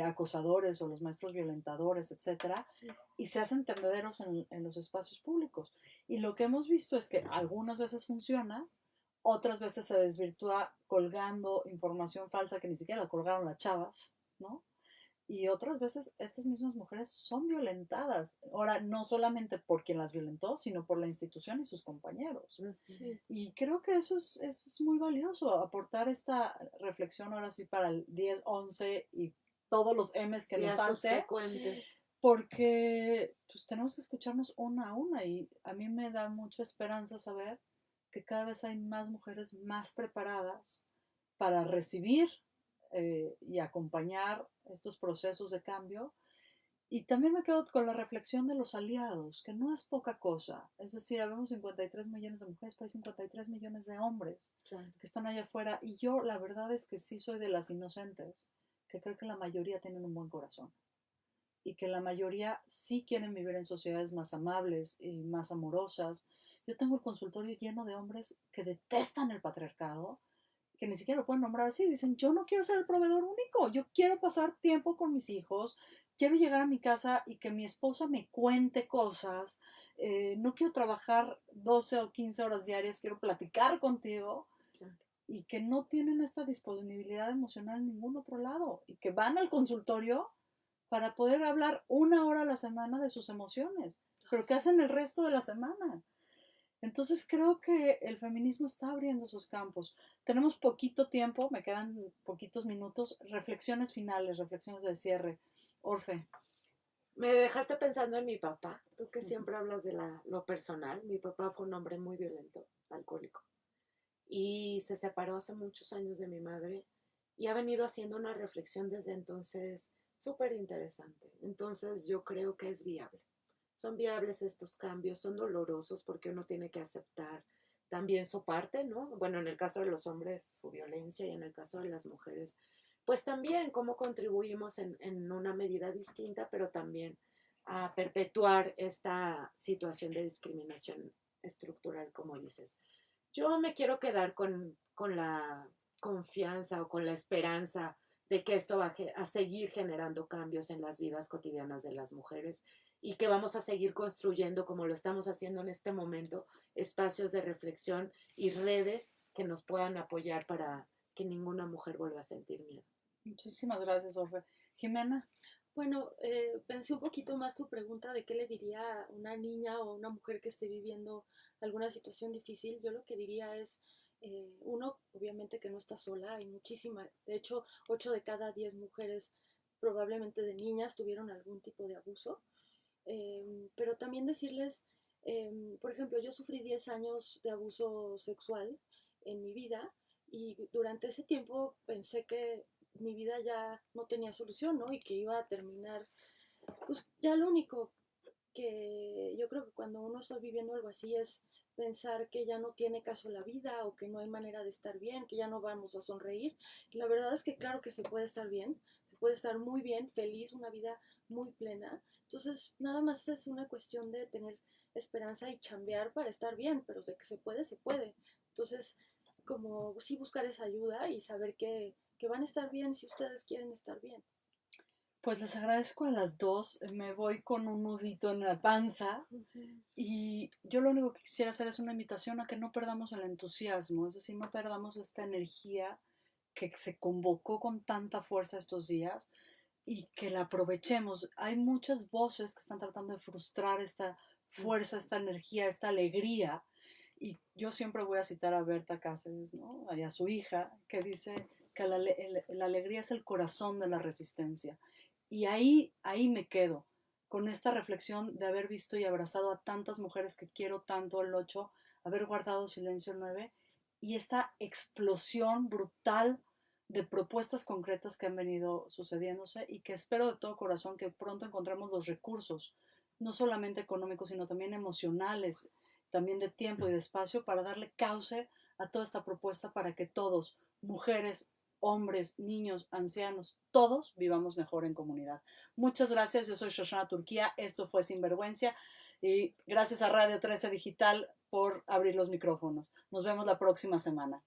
acosadores o los maestros violentadores, etcétera, y se hacen tendederos en los espacios públicos. Y lo que hemos visto es que algunas veces funciona, otras veces se desvirtúa colgando información falsa que ni siquiera la colgaron las chavas, ¿no? Y otras veces estas mismas mujeres son violentadas. Ahora, no solamente por quien las violentó, sino por la institución y sus compañeros. Sí. Y creo que eso es muy valioso, aportar esta reflexión ahora sí para el 10, 11 y todos los M's que nos falte. Porque pues tenemos que escucharnos una a una y a mí me da mucha esperanza saber que cada vez hay más mujeres más preparadas para recibir y acompañar estos procesos de cambio. Y también me quedo con la reflexión de los aliados, que no es poca cosa. Es decir, habemos 53 millones de mujeres, pero hay 53 millones de hombres que están allá afuera. Y yo la verdad es que sí soy de las inocentes, que creo que la mayoría tienen un buen corazón y que la mayoría sí quieren vivir en sociedades más amables y más amorosas. Yo tengo el consultorio lleno de hombres que detestan el patriarcado, que ni siquiera lo pueden nombrar así. Dicen, yo no quiero ser el proveedor único, yo quiero pasar tiempo con mis hijos, quiero llegar a mi casa y que mi esposa me cuente cosas, no quiero trabajar 12 o 15 horas diarias, quiero platicar contigo. Y que no tienen esta disponibilidad emocional en ningún otro lado y que van al consultorio para poder hablar 1 hora a la semana de sus emociones, pero que hacen el resto de la semana. Entonces creo que el feminismo está abriendo sus campos. Tenemos poquito tiempo, me quedan poquitos minutos. Reflexiones finales, reflexiones de cierre. Orfe. Me dejaste pensando en mi papá, tú que siempre hablas de lo personal. Mi papá fue un hombre muy violento, alcohólico, y se separó hace muchos años de mi madre y ha venido haciendo una reflexión desde entonces súper interesante. Entonces yo creo que es viable. Son viables estos cambios, son dolorosos porque uno tiene que aceptar también su parte, ¿no? Bueno, en el caso de los hombres, su violencia, y en el caso de las mujeres, pues también cómo contribuimos en una medida distinta, pero también a perpetuar esta situación de discriminación estructural, como dices. Yo me quiero quedar con la confianza o con la esperanza de que esto va a seguir generando cambios en las vidas cotidianas de las mujeres y que vamos a seguir construyendo, como lo estamos haciendo en este momento, espacios de reflexión y redes que nos puedan apoyar para que ninguna mujer vuelva a sentir miedo. Muchísimas gracias, Orfe. Jimena. Bueno, pensé un poquito más tu pregunta de qué le diría a una niña o una mujer que esté viviendo alguna situación difícil. Yo lo que diría es Uno, obviamente que no está sola, hay muchísima, de hecho, 8 de cada 10 mujeres, probablemente de niñas, tuvieron algún tipo de abuso. Pero también decirles, por ejemplo, yo sufrí 10 años de abuso sexual en mi vida y durante ese tiempo pensé que mi vida ya no tenía solución, ¿no? Y que iba a terminar, pues ya lo único que yo creo que cuando uno está viviendo algo así es pensar que ya no tiene caso la vida o que no hay manera de estar bien, que ya no vamos a sonreír. Y la verdad es que claro que se puede estar bien, se puede estar muy bien, feliz, una vida muy plena. Entonces, nada más es una cuestión de tener esperanza y chambear para estar bien, pero de que se puede, se puede. Entonces, como sí buscar esa ayuda y saber que van a estar bien si ustedes quieren estar bien. Pues les agradezco a las dos. Me voy con un nudito en la panza. Ujú. Y yo lo único que quisiera hacer es una invitación a que no perdamos el entusiasmo, es decir, no perdamos esta energía que se convocó con tanta fuerza estos días y que la aprovechemos. Hay muchas voces que están tratando de frustrar esta fuerza, esta energía, esta alegría. Y yo siempre voy a citar a Berta Cáceres, ¿no? Y a su hija, que dice que la alegría es el corazón de la resistencia. Y ahí me quedo, con esta reflexión de haber visto y abrazado a tantas mujeres que quiero tanto el 8, haber guardado silencio el 9 y esta explosión brutal de propuestas concretas que han venido sucediéndose y que espero de todo corazón que pronto encontremos los recursos, no solamente económicos, sino también emocionales, también de tiempo y de espacio para darle cauce a toda esta propuesta para que todos, mujeres, hombres, niños, ancianos, todos vivamos mejor en comunidad. Muchas gracias, yo soy Shoshana Turquía, esto fue Sinvergüenza y gracias a Radio 13 Digital por abrir los micrófonos. Nos vemos la próxima semana.